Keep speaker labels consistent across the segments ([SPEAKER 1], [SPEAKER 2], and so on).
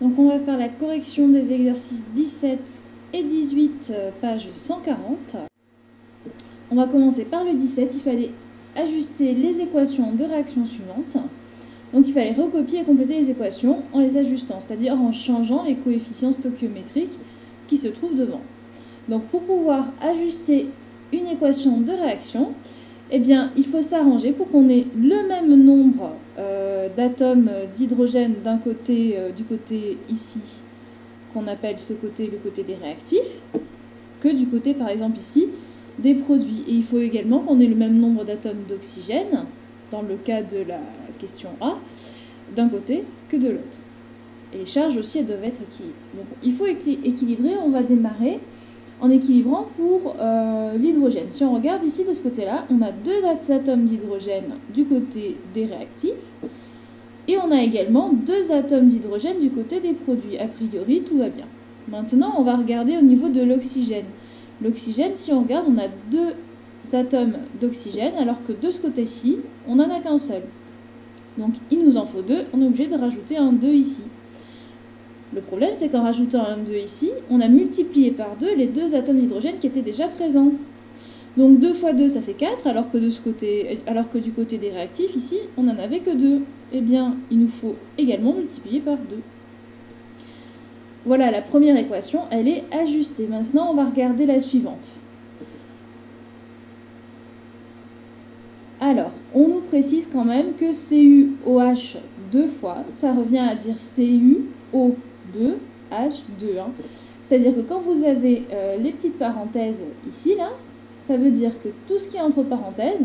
[SPEAKER 1] Donc on va faire la correction des exercices 17 et 18, page 140. On va commencer par le 17, il fallait ajuster les équations de réaction suivantes. Donc il fallait recopier et compléter les équations en les ajustant, c'est-à-dire en changeant les coefficients stoichiométriques qui se trouvent devant. Donc pour pouvoir ajuster une équation de réaction, eh bien, il faut s'arranger pour qu'on ait le même nombre d'atomes d'hydrogène d'un côté, du côté ici, qu'on appelle ce côté le côté des réactifs, que du côté, par exemple ici, des produits. Et il faut également qu'on ait le même nombre d'atomes d'oxygène, dans le cas de la question A, d'un côté que de l'autre. Et les charges aussi, elles doivent être équilibrées. Donc, il faut équilibrer, on va démarrer en équilibrant pour l'hydrogène. Si on regarde ici de ce côté-là, on a 2 atomes d'hydrogène du côté des réactifs et on a également 2 atomes d'hydrogène du côté des produits. A priori, tout va bien. Maintenant, on va regarder au niveau de l'oxygène. L'oxygène, si on regarde, on a 2 atomes d'oxygène alors que de ce côté-ci, on n'en a qu'un seul. Donc, il nous en faut 2, on est obligé de rajouter un 2 ici. Le problème, c'est qu'en rajoutant un 2 ici, on a multiplié par 2 les 2 atomes d'hydrogène qui étaient déjà présents. Donc 2 fois 2, ça fait 4, alors que du côté des réactifs, ici, on n'en avait que 2. Eh bien, il nous faut également multiplier par 2. Voilà, la première équation, elle est ajustée. Maintenant, on va regarder la suivante. Alors, on nous précise quand même que CuOH 2 fois, ça revient à dire CuO2H2. C'est-à-dire que quand vous avez les petites parenthèses ici, là, ça veut dire que tout ce qui est entre parenthèses,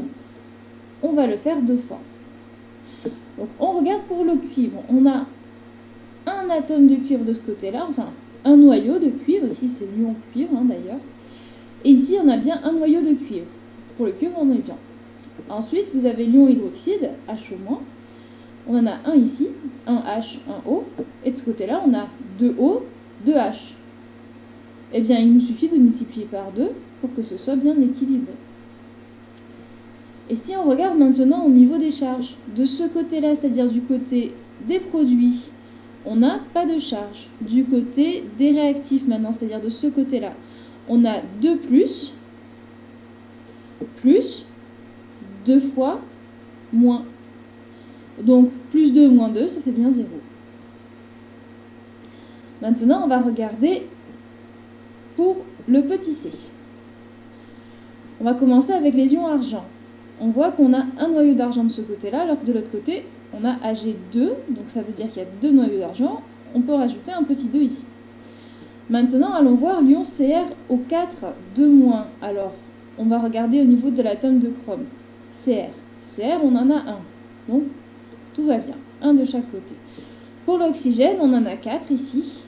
[SPEAKER 1] on va le faire 2 fois. Donc, on regarde pour le cuivre. On a un atome de cuivre de ce côté-là, enfin, un noyau de cuivre. Ici, c'est l'ion cuivre, hein, d'ailleurs. Et ici, on a bien un noyau de cuivre. Pour le cuivre, on est bien. Ensuite, vous avez l'ion hydroxyde, H-. On en a un ici, un H, un O. Et de ce côté-là, on a 2 O, 2 H. Eh bien, il nous suffit de multiplier par 2 pour que ce soit bien équilibré. Et si on regarde maintenant au niveau des charges, de ce côté-là, c'est-à-dire du côté des produits, on n'a pas de charge. Du côté des réactifs maintenant, c'est-à-dire de ce côté-là, on a 2 plus, 2 fois, moins. Donc, plus 2 moins 2, ça fait bien 0. Maintenant, on va regarder pour le petit c. On va commencer avec les ions argent. On voit qu'on a un noyau d'argent de ce côté-là, alors que de l'autre côté, on a Ag2, donc ça veut dire qu'il y a 2 noyaux d'argent. On peut rajouter un petit 2 ici. Maintenant, allons voir l'ion CrO4 2-. Alors, on va regarder au niveau de l'atome de chrome. Cr, on en a un. Donc, tout va bien. Un de chaque côté. Pour l'oxygène, on en a 4 ici.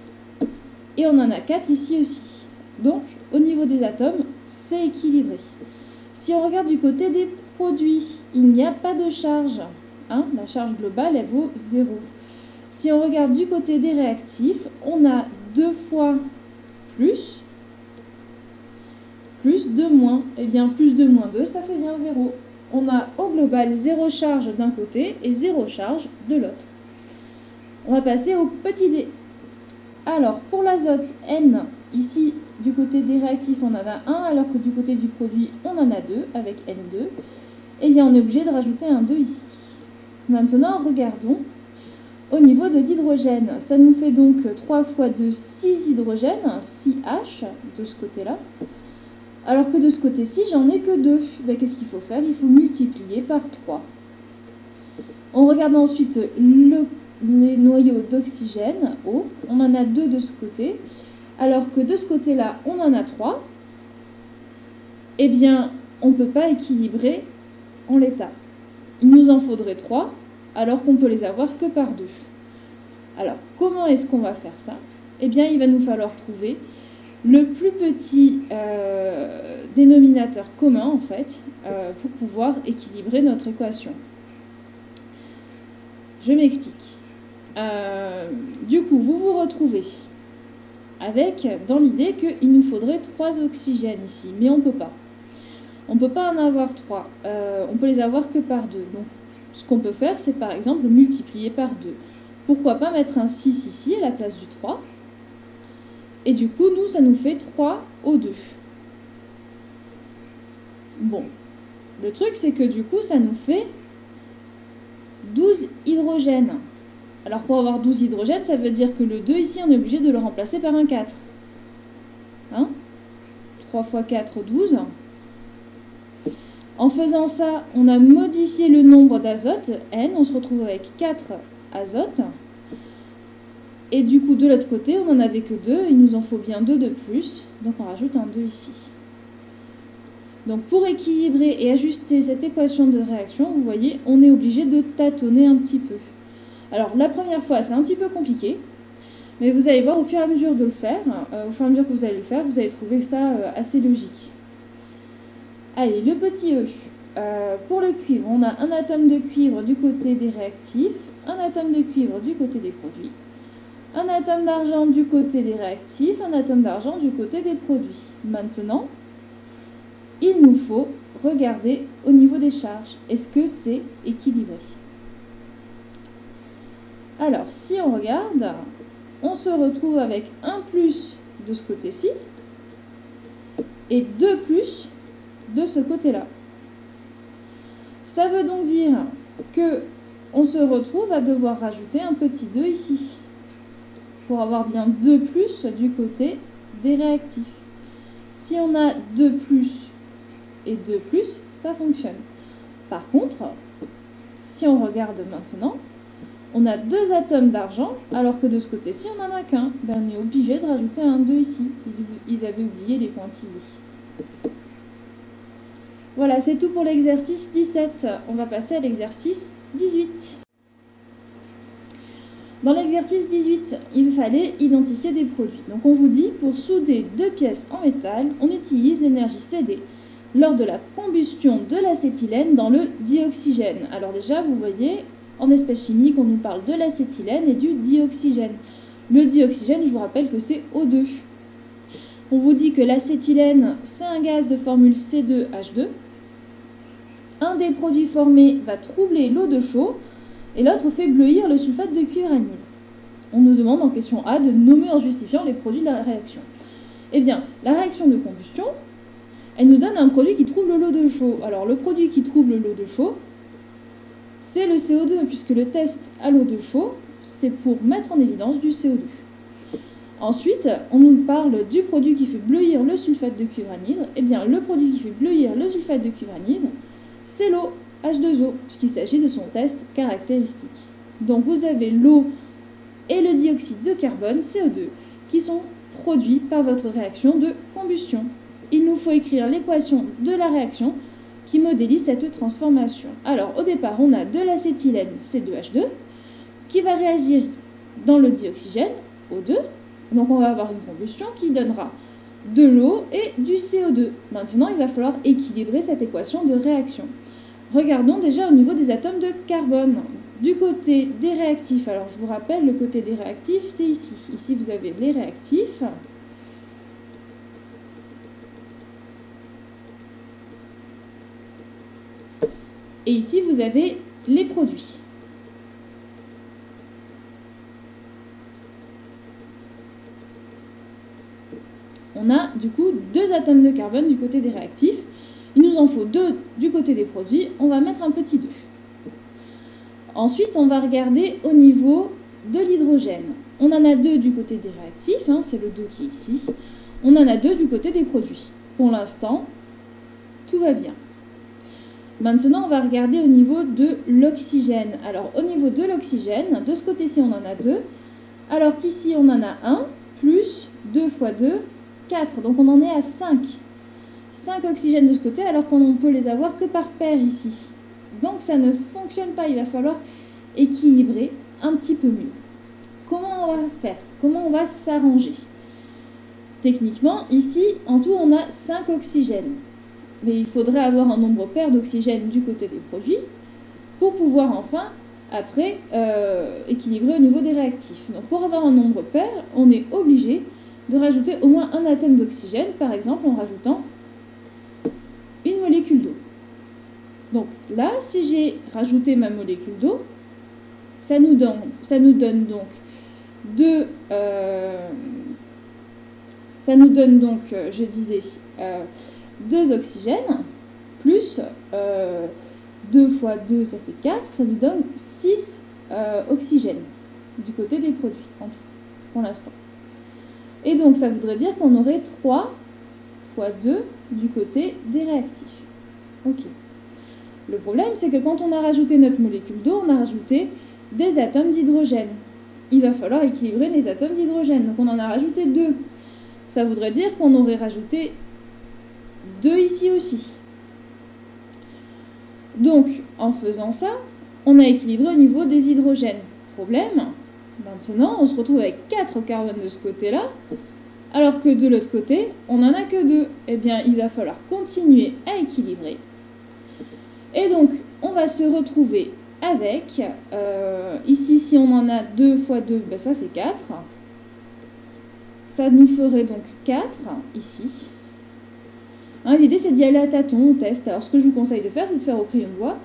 [SPEAKER 1] Et on en a 4 ici aussi. Donc, au niveau des atomes, c'est équilibré. Si on regarde du côté des produits, il n'y a pas de charge. Hein, la charge globale, elle vaut 0. Si on regarde du côté des réactifs, on a 2 fois plus 2 moins. Eh bien, plus 2 moins 2, ça fait bien 0. On a au global 0 charge d'un côté et 0 charge de l'autre. On va passer au petit d. Alors, pour l'azote, N, ici, du côté des réactifs, on en a 1, alors que du côté du produit, on en a 2, avec N2. Eh bien, on est obligé de rajouter un 2 ici. Maintenant, regardons au niveau de l'hydrogène. Ça nous fait donc 3 fois 2, 6 hydrogènes, 6H de ce côté-là. Alors que de ce côté-ci, j'en ai que 2. Ben, qu'est-ce qu'il faut faire? Il faut multiplier par 3. On regarde ensuite les noyaux d'oxygène, O. On en a 2 de ce côté. Alors que de ce côté-là, on en a 3. Eh bien, on ne peut pas équilibrer en l'état. Il nous en faudrait 3, alors qu'on peut les avoir que par 2. Alors, comment est-ce qu'on va faire ça? Eh bien, il va nous falloir trouver le plus petit dénominateur commun, en fait, pour pouvoir équilibrer notre équation. Je m'explique. Du coup, vous vous retrouvez avec, dans l'idée qu'il nous faudrait 3 oxygènes ici, mais on ne peut pas. On ne peut pas en avoir 3. On peut les avoir que par 2. Donc, ce qu'on peut faire, c'est par exemple multiplier par 2. Pourquoi pas mettre un 6 ici à la place du 3? Et du coup, nous, ça nous fait 3O2. Bon, le truc, c'est que du coup, ça nous fait 12 hydrogènes. Alors, pour avoir 12 hydrogènes, ça veut dire que le 2, ici, on est obligé de le remplacer par un 4. Hein? 3 fois 4, 12. En faisant ça, on a modifié le nombre d'azote, N. On se retrouve avec 4 azotes. Et du coup, de l'autre côté, on n'en avait que 2. Il nous en faut bien 2 de plus. Donc, on rajoute un 2 ici. Donc, pour équilibrer et ajuster cette équation de réaction, vous voyez, on est obligé de tâtonner un petit peu. Alors, la première fois, c'est un petit peu compliqué. Mais vous allez voir, au fur et à mesure de le faire, au fur et à mesure que vous allez le faire, vous allez trouver ça assez logique. Allez, le petit E. Pour le cuivre, on a un atome de cuivre du côté des réactifs, un atome de cuivre du côté des produits, un atome d'argent du côté des réactifs, un atome d'argent du côté des produits. Maintenant, il nous faut regarder au niveau des charges. Est-ce que c'est équilibré? Alors, si on regarde, on se retrouve avec un plus de ce côté-ci et 2 plus de ce côté-là. Ça veut donc dire que on se retrouve à devoir rajouter un petit 2 ici pour avoir bien 2 plus du côté des réactifs. Si on a 2 plus et 2 plus, ça fonctionne. Par contre, si on regarde maintenant, on a 2 atomes d'argent, alors que de ce côté-ci, on n'en a qu'un. Ben, on est obligé de rajouter un 2 ici. Ils avaient oublié les pointillés. Voilà, c'est tout pour l'exercice 17. On va passer à l'exercice 18. Dans l'exercice 18, il fallait identifier des produits. Donc on vous dit, pour souder 2 pièces en métal, on utilise l'énergie CD lors de la combustion de l'acétylène dans le dioxygène. Alors déjà, vous voyez, en espèces chimiques, on nous parle de l'acétylène et du dioxygène. Le dioxygène, je vous rappelle que c'est O2. On vous dit que l'acétylène, c'est un gaz de formule C2H2. Un des produits formés va troubler l'eau de chaux et l'autre fait bleuir le sulfate de cuivre anhydre. On nous demande en question A de nommer en justifiant les produits de la réaction. Eh bien, la réaction de combustion, elle nous donne un produit qui trouble l'eau de chaux. Alors, le produit qui trouble l'eau de chaux, c'est le CO2, puisque le test à l'eau de chaux, c'est pour mettre en évidence du CO2. Ensuite, on nous parle du produit qui fait bleuir le sulfate de cuivre anhydre. Eh bien, le produit qui fait bleuir le sulfate de cuivre anhydre, c'est l'eau, H2O, puisqu'il s'agit de son test caractéristique. Donc, vous avez l'eau et le dioxyde de carbone, CO2, qui sont produits par votre réaction de combustion. Il nous faut écrire l'équation de la réaction qui modélise cette transformation. Alors, au départ, on a de l'acétylène, C2H2, qui va réagir dans le dioxygène, O2. Donc, on va avoir une combustion qui donnera de l'eau et du CO2. Maintenant, il va falloir équilibrer cette équation de réaction. Regardons déjà au niveau des atomes de carbone. Du côté des réactifs, alors je vous rappelle, le côté des réactifs, c'est ici. Ici, vous avez les réactifs. Et ici, vous avez les produits. On a du coup 2 atomes de carbone du côté des réactifs. Il nous en faut 2 du côté des produits. On va mettre un petit 2. Ensuite, on va regarder au niveau de l'hydrogène. On en a 2 du côté des réactifs, hein, c'est le 2 qui est ici. On en a 2 du côté des produits. Pour l'instant, tout va bien. Maintenant, on va regarder au niveau de l'oxygène. Alors, au niveau de l'oxygène, de ce côté-ci, on en a 2. Alors qu'ici, on en a 1, plus 2 fois 2, 4. Donc, on en est à 5. 5 oxygènes de ce côté, alors qu'on ne peut les avoir que par paire ici. Donc, ça ne fonctionne pas. Il va falloir équilibrer un petit peu mieux. Comment on va faire? Comment on va s'arranger? Techniquement, ici, en tout, on a 5 oxygènes. Mais il faudrait avoir un nombre pair d'oxygène du côté des produits pour pouvoir enfin, après, équilibrer au niveau des réactifs. Donc pour avoir un nombre pair, on est obligé de rajouter au moins un atome d'oxygène, par exemple en rajoutant une molécule d'eau. Donc là, si j'ai rajouté ma molécule d'eau, Ça nous donne donc je disais, 2 oxygènes, plus 2 fois 2, ça fait 4, ça nous donne 6 oxygènes du côté des produits, en tout, pour l'instant. Et donc, ça voudrait dire qu'on aurait 3 fois 2 du côté des réactifs. Ok. Le problème, c'est que quand on a rajouté notre molécule d'eau, on a rajouté des atomes d'hydrogène. Il va falloir équilibrer les atomes d'hydrogène. Donc, on en a rajouté 2. Ça voudrait dire qu'on aurait rajouté 2 ici aussi. Donc, en faisant ça, on a équilibré au niveau des hydrogènes. Problème, maintenant, on se retrouve avec 4 carbones de ce côté-là, alors que de l'autre côté, on n'en a que 2. Eh bien, il va falloir continuer à équilibrer. Et donc, on va se retrouver avec, ici, si on en a 2 fois 2, ben, ça fait 4. Ça nous ferait donc 4, ici. Hein, l'idée, c'est d'y aller à tâtons, on teste. Alors, ce que je vous conseille de faire, c'est de faire au crayon de bois,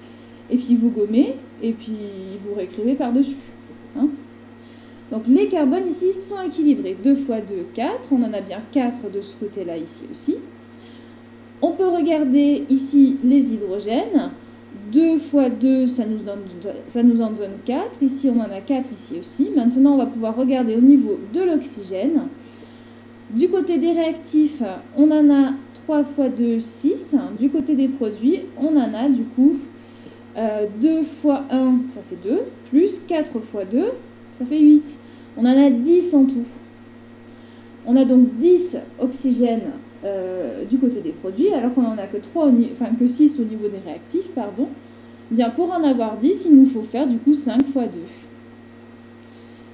[SPEAKER 1] et puis vous gommez, et puis vous réécrivez par-dessus. Hein. Donc, les carbones, ici, sont équilibrés. 2 fois 2, 4. On en a bien 4 de ce côté-là, ici aussi. On peut regarder ici les hydrogènes. 2 fois 2, ça nous en donne 4. Ici, on en a 4 ici aussi. Maintenant, on va pouvoir regarder au niveau de l'oxygène. Du côté des réactifs, on en a 3 fois 2, 6. Du côté des produits, on en a du coup 2 fois 1, ça fait 2, plus 4 fois 2, ça fait 8. On en a 10 en tout. On a donc 10 oxygènes du côté des produits, alors qu'on n'en a que 6 au niveau des réactifs, pardon. Bien, pour en avoir 10, il nous faut faire du coup 5 fois 2.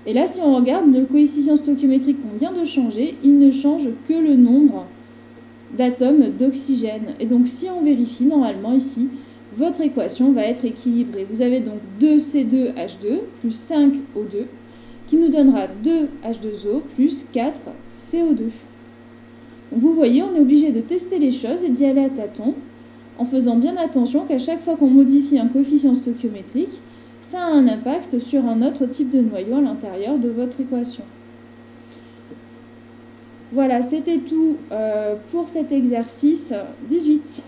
[SPEAKER 1] Et là, si on regarde le coefficient stoichiométrique qu'on vient de changer, il ne change que le nombre d'atomes d'oxygène. Et donc, si on vérifie, normalement, ici, votre équation va être équilibrée. Vous avez donc 2C2H2 plus 5O2 qui nous donnera 2H2O plus 4CO2. Donc, vous voyez, on est obligé de tester les choses et d'y aller à tâtons, en faisant bien attention qu'à chaque fois qu'on modifie un coefficient stoichiométrique, ça a un impact sur un autre type de noyau à l'intérieur de votre équation. Voilà, c'était tout pour cet exercice 18.